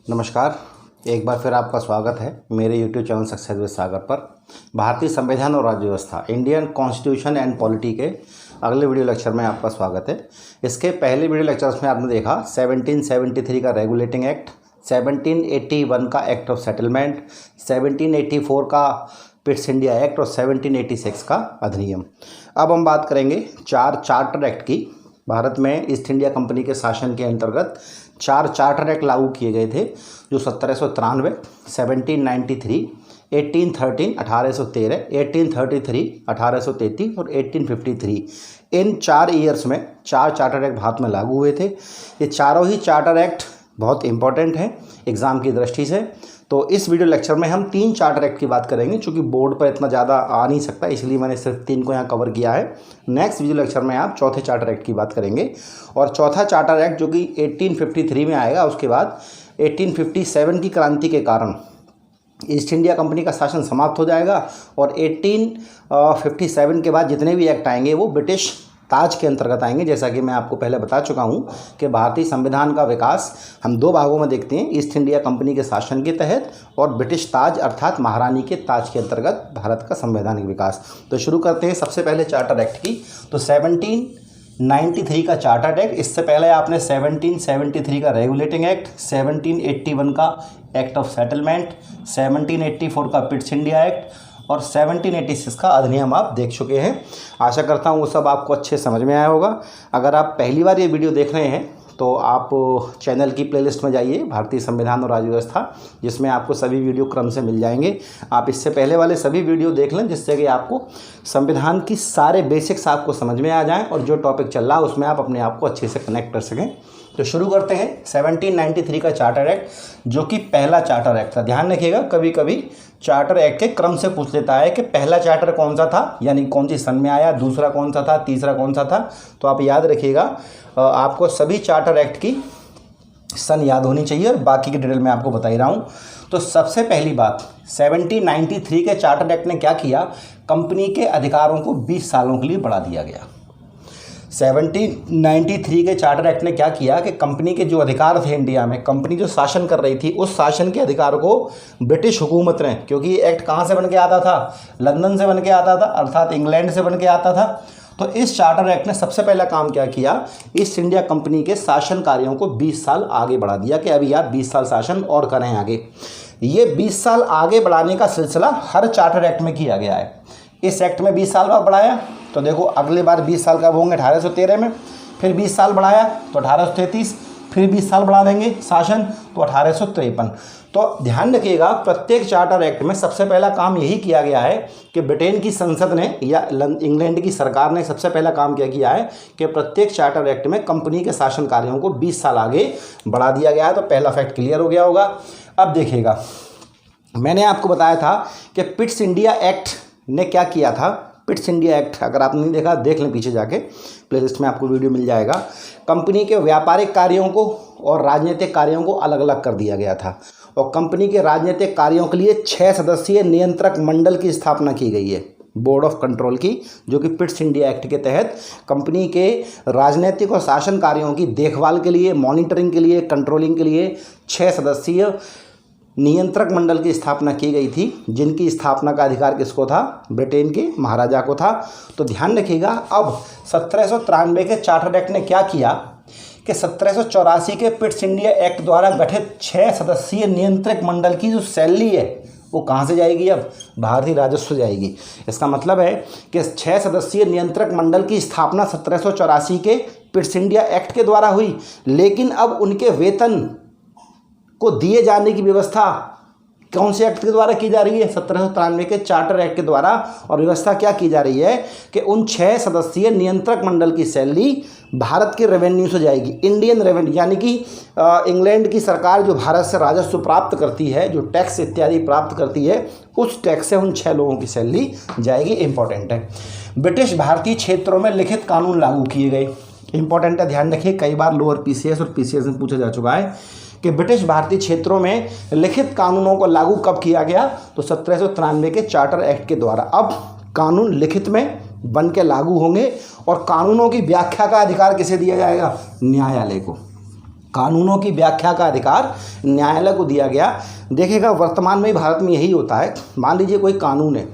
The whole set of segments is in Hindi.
नमस्कार। एक बार फिर आपका स्वागत है मेरे YouTube चैनल सक्सेस विद सागर पर। भारतीय संविधान और राज्य व्यवस्था इंडियन कॉन्स्टिट्यूशन एंड पॉलिटी के अगले वीडियो लेक्चर में आपका स्वागत है। इसके पहले वीडियो लेक्चर्स में आपने देखा 1773 का रेगुलेटिंग एक्ट, 1781 का एक्ट ऑफ सेटलमेंट, 1784 का पिट्स इंडिया एक्ट और 1786 का अधिनियम। अब हम बात करेंगे 4 चार्टर एक्ट की। भारत में ईस्ट इंडिया कंपनी के शासन के अंतर्गत 4 चार्टर एक्ट लागू किए गए थे, जो 1793, 1793, 1813, 1813, 1833, 1833 और 1853, इन 4 ईयर्स में 4 चार्टर एक्ट भारत में लागू हुए थे। ये चारों ही चार्टर एक्ट बहुत इंपॉर्टेंट हैं एग्ज़ाम की दृष्टि से। तो इस वीडियो लेक्चर में हम 3 चार्टर एक्ट की बात करेंगे, क्योंकि बोर्ड पर इतना ज़्यादा आ नहीं सकता, इसलिए मैंने सिर्फ 3 को यहाँ कवर किया है। नेक्स्ट वीडियो लेक्चर में आप चौथे चार्टर एक्ट की बात करेंगे, और चौथा चार्टर एक्ट जो कि 1853 में आएगा। उसके बाद 1857 की क्रांति के कारण ईस्ट इंडिया कंपनी का शासन समाप्त हो जाएगा, और 1857 के बाद जितने भी एक्ट आएंगे वो ब्रिटिश ताज के अंतर्गत आएंगे। जैसा कि मैं आपको पहले बता चुका हूं कि भारतीय संविधान का विकास हम 2 भागों में देखते हैं, ईस्ट इंडिया कंपनी के शासन के तहत और ब्रिटिश ताज अर्थात महारानी के ताज के अंतर्गत भारत का संवैधानिक विकास। तो शुरू करते हैं सबसे पहले चार्टर एक्ट की। तो 1793 का चार्टर एक्ट, इससे पहले आपने 1773 का रेगुलेटिंग एक्ट, 1781 का एक्ट ऑफ सेटलमेंट, 1784 का पिट्स इंडिया एक्ट और 1786 का अधिनियम आप देख चुके हैं। आशा करता हूँ वो सब आपको अच्छे समझ में आया होगा। अगर आप पहली बार ये वीडियो देख रहे हैं तो आप चैनल की प्लेलिस्ट में जाइए, भारतीय संविधान और राज्य व्यवस्था, जिसमें आपको सभी वीडियो क्रम से मिल जाएंगे। आप इससे पहले वाले सभी वीडियो देख लें, जिससे कि आपको संविधान की सारे बेसिक्स आपको समझ में आ जाएं और जो टॉपिक चल रहा है उसमें आप अपने आप को अच्छे से कनेक्ट कर सकें। तो शुरू करते हैं 1793 का चार्टर एक्ट, जो कि पहला चार्टर एक्ट था। ध्यान रखिएगा, कभी कभी चार्टर एक्ट के क्रम से पूछ लेता है कि पहला चार्टर कौन सा था, यानी कौन सी सन में आया, दूसरा कौन सा था, तीसरा कौन सा था। तो आप याद रखिएगा, आपको सभी चार्टर एक्ट की सन याद होनी चाहिए, और बाकी की डिटेल मैं आपको बता ही रहा हूँ। तो सबसे पहली बात, 1793 के चार्टर एक्ट ने क्या किया, कंपनी के अधिकारों को 20 सालों के लिए बढ़ा दिया गया। 1793 के चार्टर एक्ट ने क्या किया कि कंपनी के जो अधिकार थे इंडिया में, कंपनी जो शासन कर रही थी, उस शासन के अधिकार को ब्रिटिश हुकूमत ने, क्योंकि ये एक्ट कहाँ से बन के आता था, लंदन से बन के आता था, अर्थात इंग्लैंड से बन के आता था। तो इस चार्टर एक्ट ने सबसे पहला काम क्या किया, ईस्ट इंडिया कंपनी के शासन कार्यों को 20 साल आगे बढ़ा दिया कि अभी आप 20 साल शासन और करें आगे। ये 20 साल आगे बढ़ाने का सिलसिला हर चार्टर एक्ट में किया गया है। इस एक्ट में 20 साल बाद बढ़ाया, तो देखो अगले बार 20 साल का होंगे 1813 में, फिर 20 साल बढ़ाया तो 1833, फिर 20 साल बढ़ा देंगे शासन तो 1853। तो ध्यान रखिएगा, प्रत्येक चार्टर एक्ट में सबसे पहला काम यही किया गया है कि ब्रिटेन की संसद ने या इंग्लैंड की सरकार ने सबसे पहला काम क्या किया है कि प्रत्येक चार्टर एक्ट में कंपनी के शासन कार्यों को 20 साल आगे बढ़ा दिया गया है। तो पहला फैक्ट क्लियर हो गया होगा। अब देखिएगा, मैंने आपको बताया था कि पिट्स इंडिया एक्ट ने क्या किया था। पिट्स इंडिया एक्ट अगर आपने नहीं देखा, देख लें पीछे जाके, प्लेलिस्ट में आपको वीडियो मिल जाएगा। कंपनी के व्यापारिक कार्यों को और राजनीतिक कार्यों को अलग अलग कर दिया गया था, और कंपनी के राजनीतिक कार्यों के लिए 6 सदस्यीय नियंत्रक मंडल की स्थापना की गई है, बोर्ड ऑफ कंट्रोल की, जो कि पिट्स इंडिया एक्ट के तहत कंपनी के राजनीतिक और शासन कार्यों की देखभाल के लिए, मॉनिटरिंग के लिए, कंट्रोलिंग के लिए 6 सदस्यीय नियंत्रक मंडल की स्थापना की गई थी, जिनकी स्थापना का अधिकार किसको था, ब्रिटेन के महाराजा को था। तो ध्यान रखिएगा, अब 1793 के चार्टर एक्ट ने क्या किया कि 1784 के पिट्स इंडिया एक्ट द्वारा गठित 6 सदस्यीय नियंत्रक मंडल की जो सैलरी है वो कहाँ से जाएगी, अब भारतीय राजस्व जाएगी। इसका मतलब है कि 6 सदस्यीय नियंत्रक मंडल की स्थापना 1784 के पिट्स इंडिया एक्ट के द्वारा हुई, लेकिन अब उनके वेतन को दिए जाने की व्यवस्था कौन से एक्ट के द्वारा की जा रही है, 1793 के चार्टर एक्ट के द्वारा। और व्यवस्था क्या की जा रही है कि उन 6 सदस्यीय नियंत्रक मंडल की सैलरी भारत के रेवेन्यू से जाएगी, इंडियन रेवेन्यू, यानी कि इंग्लैंड की सरकार जो भारत से राजस्व प्राप्त करती है, जो टैक्स इत्यादि प्राप्त करती है, उस टैक्स से उन 6 लोगों की सैलरी जाएगी। इंपॉर्टेंट है। ब्रिटिश भारतीय क्षेत्रों में लिखित कानून लागू किए गए। इंपॉर्टेंट है, ध्यान रखिए, कई बार लोअर पीसीएस और पीसीएस में पूछा जा चुका है कि ब्रिटिश भारतीय क्षेत्रों में लिखित कानूनों को लागू कब किया गया, तो 1793 के चार्टर एक्ट के द्वारा। अब कानून लिखित में बन के लागू होंगे और कानूनों की व्याख्या का अधिकार किसे दिया जाएगा, न्यायालय को। कानूनों की व्याख्या का अधिकार न्यायालय को दिया गया। देखिएगा वर्तमान में भारत में यही होता है, मान लीजिए कोई कानून है,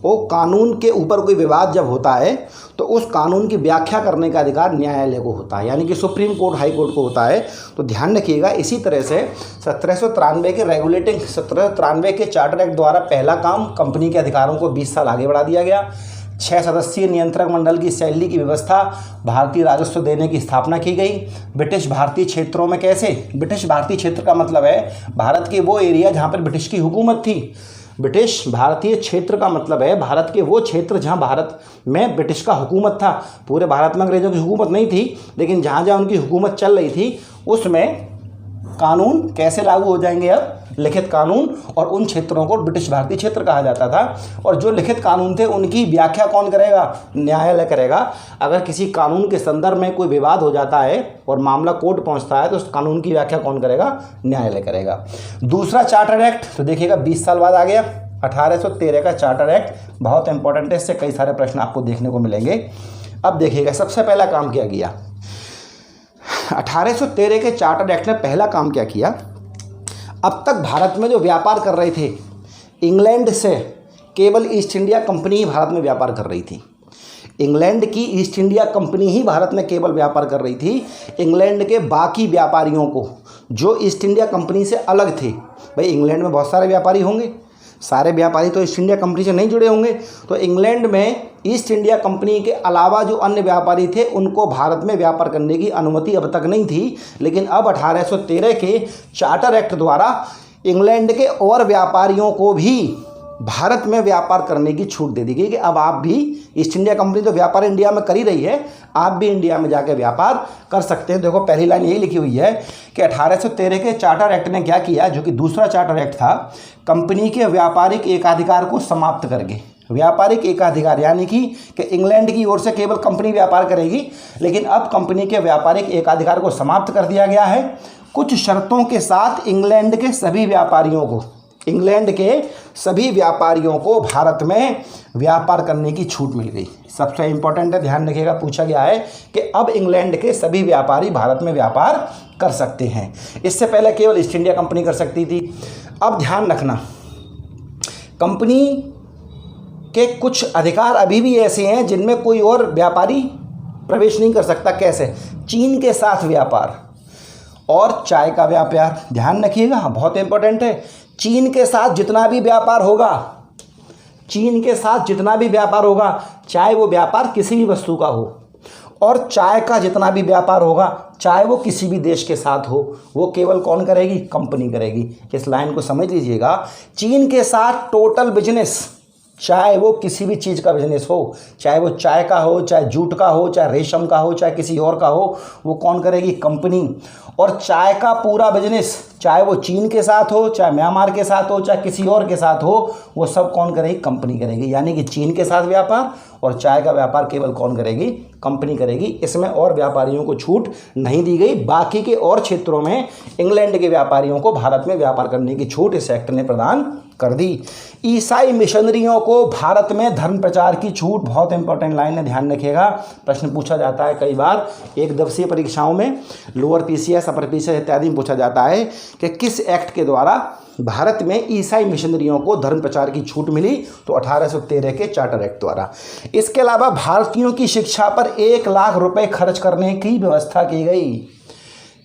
वो कानून के ऊपर कोई विवाद जब होता है तो उस कानून की व्याख्या करने का अधिकार न्यायालय को होता है, यानी कि सुप्रीम कोर्ट, हाई कोर्ट को होता है। तो ध्यान रखिएगा, इसी तरह से 1793 के रेगुलेटिंग 1793 के चार्टर एक्ट द्वारा पहला काम कंपनी के अधिकारों को 20 साल आगे बढ़ा दिया गया। 6 सदस्यीय नियंत्रक मंडल की शैली की व्यवस्था, भारतीय राजस्व देने की स्थापना की गई। ब्रिटिश भारतीय क्षेत्रों में कैसे, ब्रिटिश भारतीय क्षेत्र का मतलब है भारत के वो एरिया जहाँ पर ब्रिटिश की हुकूमत थी। ब्रिटिश भारतीय क्षेत्र का मतलब है भारत के वो क्षेत्र जहां भारत में ब्रिटिश का हुकूमत था। पूरे भारत में अंग्रेजों की हुकूमत नहीं थी, लेकिन जहां जहां उनकी हुकूमत चल रही थी उसमें कानून कैसे लागू हो जाएंगे, अब लिखित कानून, और उन क्षेत्रों को ब्रिटिश भारतीय क्षेत्र कहा जाता था। और जो लिखित कानून थे उनकी व्याख्या कौन करेगा, न्यायालय करेगा। अगर किसी कानून के संदर्भ में कोई विवाद हो जाता है और मामला कोर्ट पहुंचता है तो उस कानून की व्याख्या कौन करेगा, न्यायालय करेगा। दूसरा चार्टर एक्ट, तो देखिएगा 20 साल बाद आ गया, 1813 का चार्टर एक्ट, बहुत इंपॉर्टेंट है, इससे कई सारे प्रश्न आपको देखने को मिलेंगे। अब देखिएगा सबसे पहला काम क्या किया 1813 के चार्टर एक्ट ने, पहला काम क्या किया, अब तक भारत में जो व्यापार कर रहे थे इंग्लैंड से, केवल ईस्ट इंडिया कंपनी ही भारत में व्यापार कर रही थी। इंग्लैंड की ईस्ट इंडिया कंपनी ही भारत में केवल व्यापार कर रही थी। इंग्लैंड के बाकी व्यापारियों को जो ईस्ट इंडिया कंपनी से अलग थे, भाई इंग्लैंड में बहुत सारे व्यापारी होंगे, सारे व्यापारी तो ईस्ट इंडिया कंपनी से नहीं जुड़े होंगे, तो इंग्लैंड में ईस्ट इंडिया कंपनी के अलावा जो अन्य व्यापारी थे उनको भारत में व्यापार करने की अनुमति अब तक नहीं थी। लेकिन अब 1813 के चार्टर एक्ट द्वारा इंग्लैंड के और व्यापारियों को भी भारत में व्यापार करने की छूट दे दी गई कि अब आप भी, ईस्ट इंडिया कंपनी तो व्यापार इंडिया में कर ही रही है, आप भी इंडिया में जाकर व्यापार कर सकते हैं। देखो पहली लाइन यही लिखी हुई है कि 1813 के चार्टर एक्ट ने क्या किया, जो कि दूसरा चार्टर एक्ट था, कंपनी के व्यापारिक एकाधिकार को समाप्त करके, व्यापारिक एकाधिकार यानी कि इंग्लैंड की ओर से केवल कंपनी व्यापार करेगी, लेकिन अब कंपनी के व्यापारिक एकाधिकार को समाप्त कर दिया गया है। कुछ शर्तों के साथ इंग्लैंड के सभी व्यापारियों को भारत में व्यापार करने की छूट मिल गई। सबसे इंपॉर्टेंट है, ध्यान रखिएगा, पूछा गया है कि अब इंग्लैंड के सभी व्यापारी भारत में व्यापार कर सकते हैं। इससे पहले केवल ईस्ट इंडिया कंपनी कर सकती थी। अब ध्यान रखना, कंपनी के कुछ अधिकार अभी भी ऐसे हैं जिनमें कोई और व्यापारी प्रवेश नहीं कर सकता। कैसे, चीन के साथ व्यापार और चाय का व्यापार, ध्यान रखिएगा, बहुत इंपॉर्टेंट है। चीन के साथ जितना भी व्यापार होगा, चाहे वो व्यापार किसी भी वस्तु का हो, और चाय का जितना भी व्यापार होगा, चाहे वो किसी भी देश के साथ हो, वो केवल कौन करेगी, कंपनी करेगी। इस लाइन को समझ लीजिएगा, चीन के साथ टोटल बिजनेस, चाहे वो किसी भी चीज़ का बिजनेस हो, चाहे वो चाय का हो, चाहे जूट का हो, चाहे रेशम का हो, चाहे किसी और का हो, वो कौन करेगी, कंपनी। और चाय का पूरा बिजनेस, चाहे वो चीन के साथ हो, चाहे म्यांमार के साथ हो, चाहे किसी और के साथ हो, वो सब कौन करेगी, कंपनी करेगी। यानी कि चीन के साथ व्यापार और चाय का व्यापार केवल कौन करेगी, कंपनी करेगी। इसमें और व्यापारियों को छूट नहीं दी गई। बाकी के और क्षेत्रों में इंग्लैंड के व्यापारियों को भारत में व्यापार करने की छूट इस एक्ट ने प्रदान कर दी। ईसाई मिशनरियों को भारत में धर्म प्रचार की छूट, बहुत इंपॉर्टेंट लाइन है, ध्यान रखिएगा, प्रश्न पूछा जाता है कई बार एक दिवसीय परीक्षाओं में, लोअर पीसीएस, अपर पीसीएस इत्यादि में पूछा जाता है कि किस एक्ट के द्वारा भारत में ईसाई मिशनरियों को धर्म प्रचार की छूट मिली, तो 1813 के चार्टर एक्ट द्वारा। इसके अलावा भारतीयों की शिक्षा पर 1 लाख रुपए खर्च करने की व्यवस्था की गई।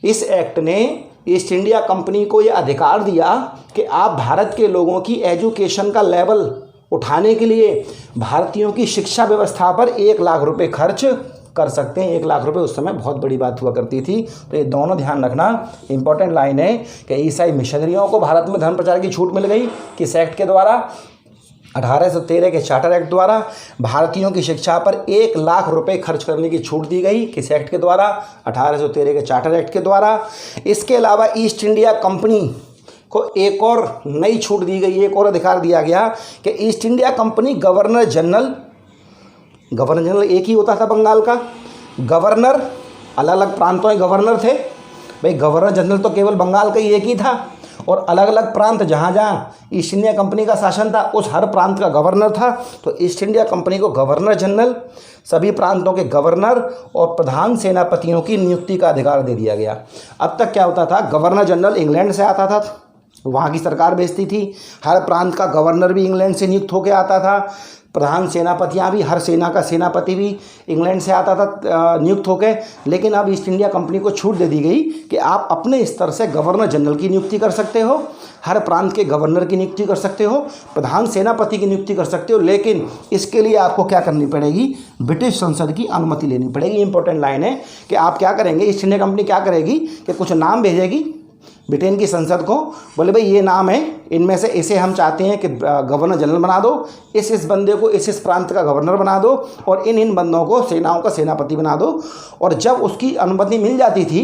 इस एक्ट ने ईस्ट इंडिया कंपनी को यह अधिकार दिया कि आप भारत के लोगों की एजुकेशन का लेवल उठाने के लिए भारतीयों की शिक्षा व्यवस्था पर 1 लाख रुपए खर्च कर सकते हैं। 1 लाख रुपए उस समय बहुत बड़ी बात हुआ करती थी। तो ये दोनों ध्यान रखना, इंपॉर्टेंट लाइन है कि ईसाई मिशनरियों को भारत में धर्म प्रचार की छूट मिल गई किस एक्ट के द्वारा, 1813 के चार्टर एक्ट द्वारा। भारतीयों की शिक्षा पर 1 लाख रुपए खर्च करने की छूट दी गई किस एक्ट के द्वारा, 1813 के चार्टर एक्ट के द्वारा। इसके अलावा ईस्ट इंडिया कंपनी को एक और नई छूट दी गई, एक और अधिकार दिया गया कि east India company governor general एक ही होता था बंगाल का, गवर्नर अलग अलग प्रांतों में गवर्नर थे, भाई गवर्नर जनरल तो केवल बंगाल का ही एक ही था, और अलग अलग प्रांत जहाँ जहाँ ईस्ट इंडिया कंपनी का शासन था उस हर प्रांत का गवर्नर था। तो ईस्ट इंडिया कंपनी को गवर्नर जनरल, सभी प्रांतों के गवर्नर और प्रधान सेनापतियों की नियुक्ति का अधिकार दे दिया गया। अब तक क्या होता था, गवर्नर जनरल इंग्लैंड से आता था, वहाँ की सरकार भेजती थी। हर प्रांत का गवर्नर भी इंग्लैंड से नियुक्त होकर आता था। प्रधान सेनापतियाँ भी, हर सेना का सेनापति भी इंग्लैंड से आता था नियुक्त होकर। लेकिन अब ईस्ट इंडिया कंपनी को छूट दे दी गई कि आप अपने स्तर से गवर्नर जनरल की नियुक्ति कर सकते हो, हर प्रांत के गवर्नर की नियुक्ति कर सकते हो, प्रधान सेनापति की नियुक्ति कर सकते हो, लेकिन इसके लिए आपको क्या करनी पड़ेगी, ब्रिटिश संसद की अनुमति लेनी पड़ेगी। इंपॉर्टेंट लाइन है कि आप क्या करेंगे, ईस्ट इंडिया कंपनी क्या करेगी कि कुछ नाम भेजेगी ब्रिटेन की संसद को, बोले भाई ये नाम है, इनमें से इसे हम चाहते हैं कि गवर्नर जनरल बना दो, इस बंदे को इस प्रांत का गवर्नर बना दो, और इन बंदों को सेनाओं का सेनापति बना दो। और जब उसकी अनुमति मिल जाती थी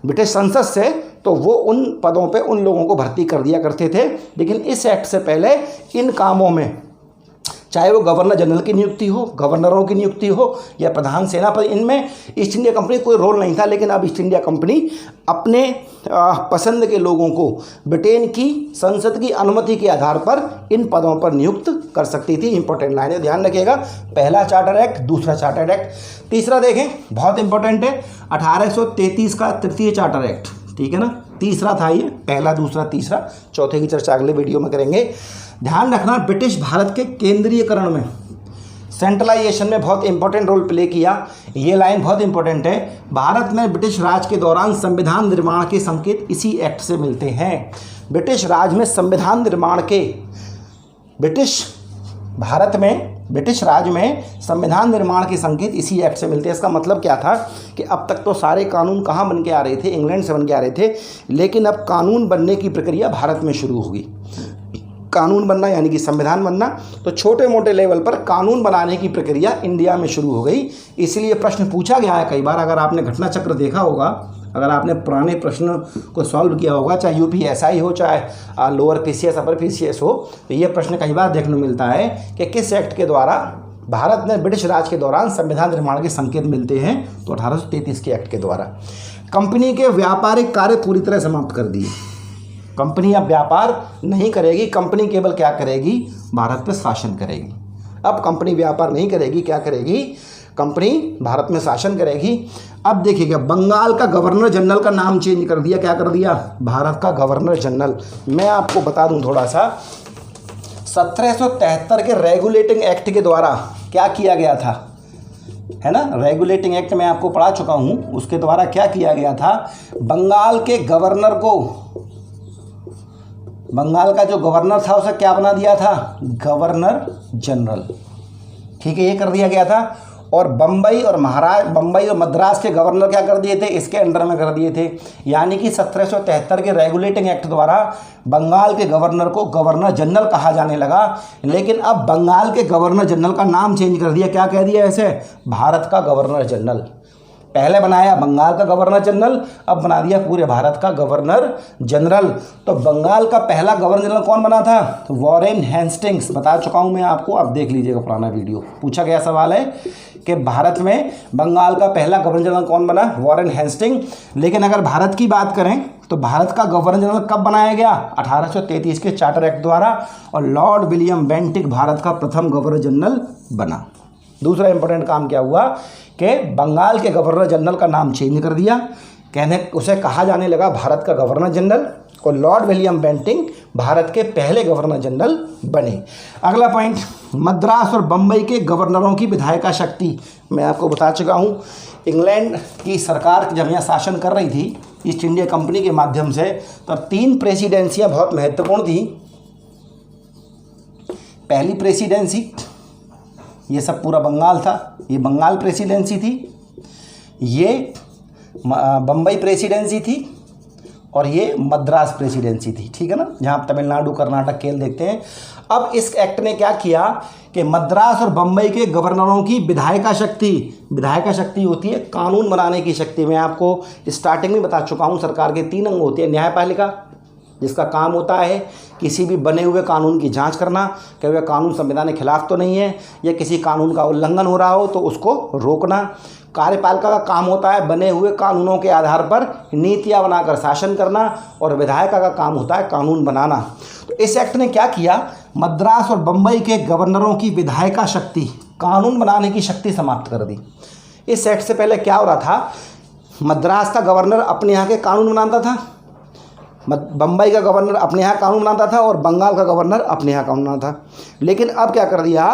ब्रिटिश संसद से, तो वो उन पदों पे उन लोगों को भर्ती कर दिया करते थे। लेकिन इस एक्ट से पहले इन कामों में, चाहे वो गवर्नर जनरल की नियुक्ति हो, गवर्नरों की नियुक्ति हो या प्रधान सेनापति, इनमें ईस्ट इंडिया कंपनी कोई रोल नहीं था। लेकिन अब ईस्ट इंडिया कंपनी अपने पसंद के लोगों को ब्रिटेन की संसद की अनुमति के आधार पर इन पदों पर नियुक्त कर सकती थी। इंपॉर्टेंट लाइन है, ध्यान रखिएगा। पहला चार्टर एक्ट, दूसरा चार्टर एक्ट, तीसरा देखें बहुत इंपॉर्टेंट है 1833 का तृतीय चार्टर एक्ट, ठीक है ना। तीसरा था ये, पहला दूसरा तीसरा, चौथे की चर्चा अगले वीडियो में करेंगे। ध्यान रखना, ब्रिटिश भारत के केंद्रीयकरण में, सेंट्रलाइजेशन में बहुत इंपॉर्टेंट रोल प्ले किया। ये लाइन बहुत इंपॉर्टेंट है। भारत में ब्रिटिश राज के दौरान संविधान निर्माण के संकेत इसी एक्ट से मिलते हैं। ब्रिटिश राज में संविधान निर्माण के, भारत में ब्रिटिश राज में संविधान निर्माण के संकेत इसी एक्ट से मिलते हैं। इसका मतलब क्या था कि अब तक तो सारे कानून कहाँ बन के आ रहे थे, इंग्लैंड से बन के आ रहे थे, लेकिन अब कानून बनने की प्रक्रिया भारत में शुरू होगी। कानून बनना यानी कि संविधान बनना, तो छोटे मोटे लेवल पर कानून बनाने की प्रक्रिया इंडिया में शुरू हो गई। इसलिए प्रश्न पूछा गया है कई बार, अगर आपने घटना चक्र देखा होगा, अगर आपने पुराने प्रश्न को सॉल्व किया होगा, चाहे यूपीएसआई हो, चाहे लोअर पीसीएस अपर पीसीएस हो, तो ये प्रश्न कई बार देखने को मिलता है कि किस एक्ट के द्वारा भारत में ब्रिटिश राज के दौरान संविधान निर्माण के संकेत मिलते हैं। तो 1833 के एक्ट के द्वारा कंपनी के व्यापारिक कार्य पूरी तरह समाप्त कर दिए। कंपनी अब व्यापार नहीं करेगी, कंपनी केवल क्या करेगी, भारत पर शासन करेगी। अब कंपनी व्यापार नहीं करेगी, क्या करेगी, कंपनी भारत में शासन करेगी। अब देखिएगा, बंगाल का गवर्नर जनरल का नाम चेंज कर दिया, क्या कर दिया, भारत का गवर्नर जनरल। मैं आपको बता दूं थोड़ा सा, 1773 के रेगुलेटिंग एक्ट के द्वारा क्या किया गया था, है ना, रेगुलेटिंग एक्ट में आपको पढ़ा चुका हूं, उसके द्वारा क्या किया गया था, बंगाल के गवर्नर को, बंगाल का जो गवर्नर था उसे क्या बना दिया था, गवर्नर जनरल, ठीक है, ये कर दिया गया था। और बम्बई और मद्रास के गवर्नर क्या कर दिए थे, इसके अंडर में कर दिए थे। यानी कि 1773 के रेगुलेटिंग एक्ट द्वारा बंगाल के गवर्नर को गवर्नर जनरल कहा जाने लगा। लेकिन अब बंगाल के गवर्नर जनरल का नाम चेंज कर दिया, क्या कह दिया ऐसे, भारत का गवर्नर जनरल। पहले बनाया बंगाल का गवर्नर जनरल, अब बना दिया पूरे भारत का गवर्नर जनरल। तो बंगाल का पहला गवर्नर जनरल कौन बना था, तो वॉरेन हेस्टिंग्स, बता चुका हूं मैं आपको, अब देख लीजिएगा पुराना वीडियो, पूछा गया सवाल है कि भारत में बंगाल का पहला गवर्नर जनरल कौन बना, वॉरेन हेस्टिंग। लेकिन अगर भारत की बात करें तो भारत का गवर्नर जनरल कब बनाया गया, 1833 के चार्टर एक्ट द्वारा, और लॉर्ड विलियम बेंटिक भारत का प्रथम गवर्नर जनरल बना। दूसरा इंपॉर्टेंट काम क्या हुआ कि बंगाल के गवर्नर जनरल का नाम चेंज कर दिया, उसे कहा जाने लगा भारत का गवर्नर जनरल, और लॉर्ड विलियम बेंटिक भारत के पहले गवर्नर जनरल बने। अगला पॉइंट, मद्रास और बम्बई के गवर्नरों की विधायिका शक्ति। मैं आपको बता चुका हूँ, इंग्लैंड की सरकार जब यहाँ शासन कर रही थी ईस्ट इंडिया कंपनी के माध्यम से, तो 3 प्रेसिडेंसियाँ बहुत महत्वपूर्ण थी। पहली प्रेसिडेंसी, ये सब पूरा बंगाल था, ये बंगाल प्रेसिडेंसी थी, ये बम्बई प्रेसिडेंसी थी, और ये मद्रास प्रेसिडेंसी थी, ठीक है ना, जहाँ तमिलनाडु कर्नाटक केरल देखते हैं। अब इस एक्ट ने क्या किया कि मद्रास और बम्बई के गवर्नरों की विधायिका शक्ति होती है कानून बनाने की शक्ति। मैं आपको स्टार्टिंग में बता चुका हूँ, सरकार के 3 अंग होते हैं। न्यायपालिका, जिसका काम होता है किसी भी बने हुए कानून की जांच करना कि वह कानून संविधान के खिलाफ तो नहीं है, या किसी कानून का उल्लंघन हो रहा हो तो उसको रोकना। कार्यपालिका का काम होता है बने हुए कानूनों के आधार पर नीतियाँ बनाकर शासन करना, और विधायिका का काम होता है कानून बनाना। तो इस एक्ट ने क्या किया, मद्रास और बम्बई के गवर्नरों की विधायिका शक्ति, कानून बनाने की शक्ति समाप्त कर दी। इस एक्ट से पहले क्या हो रहा था, मद्रास का गवर्नर अपने यहाँ के कानून बनाता था, बम्बई का गवर्नर अपने यहाँ कानून बनाता था, और बंगाल का गवर्नर अपने यहाँ कानून बनाता था। लेकिन अब क्या कर दिया,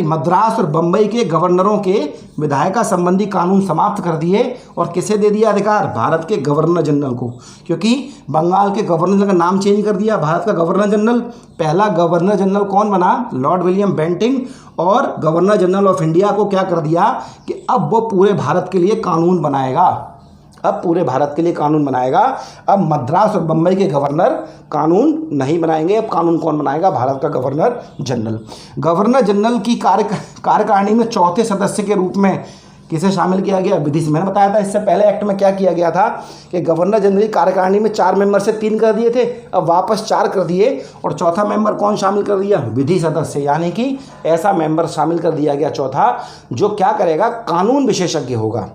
मद्रास और बम्बई के गवर्नरों के विधायिका संबंधी कानून समाप्त कर दिए, और किसे दे दिया अधिकार, भारत के गवर्नर जनरल को। क्योंकि बंगाल के गवर्नर का नाम चेंज कर दिया, भारत का गवर्नर जनरल। पहला गवर्नर जनरल कौन बना, लॉर्ड विलियम बेंटिंक, और गवर्नर जनरल ऑफ इंडिया को क्या कर दिया कि अब वो पूरे भारत के लिए कानून बनाएगा, अब पूरे भारत के लिए कानून बनाएगा। अब मद्रास और बम्बई के गवर्नर कानून नहीं बनाएंगे, अब कानून कौन बनाएगा, भारत का गवर्नर जनरल। गवर्नर जनरल की कार्यकारिणी में चौथे सदस्य के रूप में किसे शामिल किया गया, विधि से। मैंने बताया था इससे पहले एक्ट में क्या किया गया था कि गवर्नर जनरल की कार्यकारिणी में 4 मेंबर से 3 कर दिए थे, अब वापस 4 कर दिए, और चौथा मेंबर कौन शामिल कर दिया, विधि सदस्य, यानी कि ऐसा मेंबर शामिल कर दिया गया चौथा जो क्या करेगा, कानून विशेषज्ञ होगा।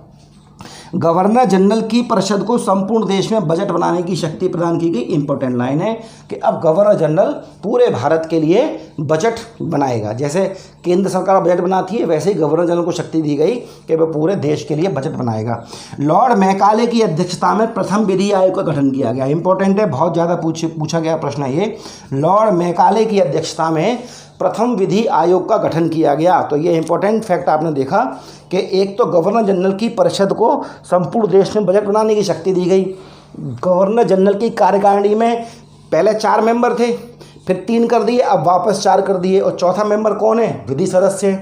गवर्नर जनरल की परिषद को संपूर्ण देश में बजट बनाने की शक्ति प्रदान की गई। इंपॉर्टेंट लाइन है कि अब गवर्नर जनरल पूरे भारत के लिए बजट बनाएगा। जैसे केंद्र सरकार बजट बनाती है, वैसे ही गवर्नर जनरल को शक्ति दी गई कि वह पूरे देश के लिए बजट बनाएगा। लॉर्ड मैकाले की अध्यक्षता में प्रथम विधि आयोग का गठन किया गया। इंपॉर्टेंट है, बहुत ज़्यादा पूछा गया प्रश्न है ये। लॉर्ड मैकाले की अध्यक्षता में प्रथम विधि आयोग का गठन किया गया। तो ये इंपॉर्टेंट फैक्ट आपने देखा कि एक तो गवर्नर जनरल की परिषद को संपूर्ण देश में बजट बनाने की शक्ति दी गई। गवर्नर जनरल की कार्यकारिणी में पहले 4 मेंबर थे, फिर 3 कर दिए, अब वापस 4 कर दिए, और चौथा मेंबर कौन है, विधि सदस्य।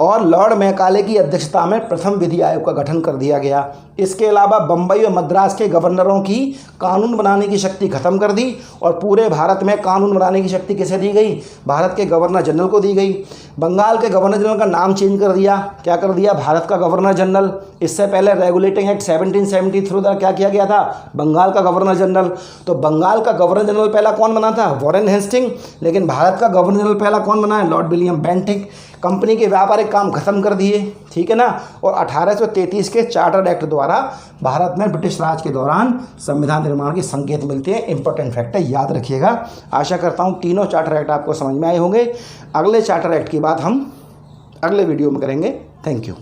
और लॉर्ड मैकाले की अध्यक्षता में प्रथम विधि आयोग का गठन कर दिया गया। इसके अलावा बम्बई और मद्रास के गवर्नरों की कानून बनाने की शक्ति खत्म कर दी, और पूरे भारत में कानून बनाने की शक्ति किसे दी गई, भारत के गवर्नर जनरल को दी गई। बंगाल के गवर्नर जनरल का नाम चेंज कर दिया, क्या कर दिया, भारत का गवर्नर जनरल। इससे पहले रेगुलेटिंग एक्ट 1773 द्वारा क्या किया गया था, बंगाल का गवर्नर जनरल। तो बंगाल का गवर्नर जनरल पहला कौन बना था, वॉरेन हेस्टिंग, लेकिन भारत का गवर्नर जनरल पहला कौन बना है, लॉर्ड विलियम बेंटिक। कंपनी के व्यापारिक काम खत्म कर दिए, ठीक है ना। और 1833 के चार्टर एक्ट द्वारा भारत में ब्रिटिश राज के दौरान संविधान निर्माण के संकेत मिलते हैं। इंपॉर्टेंट फैक्ट है, याद रखिएगा। आशा करता हूँ तीनों चार्टर एक्ट आपको समझ में आए होंगे। अगले चार्टर एक्ट की बात हम अगले वीडियो में करेंगे। Thank you.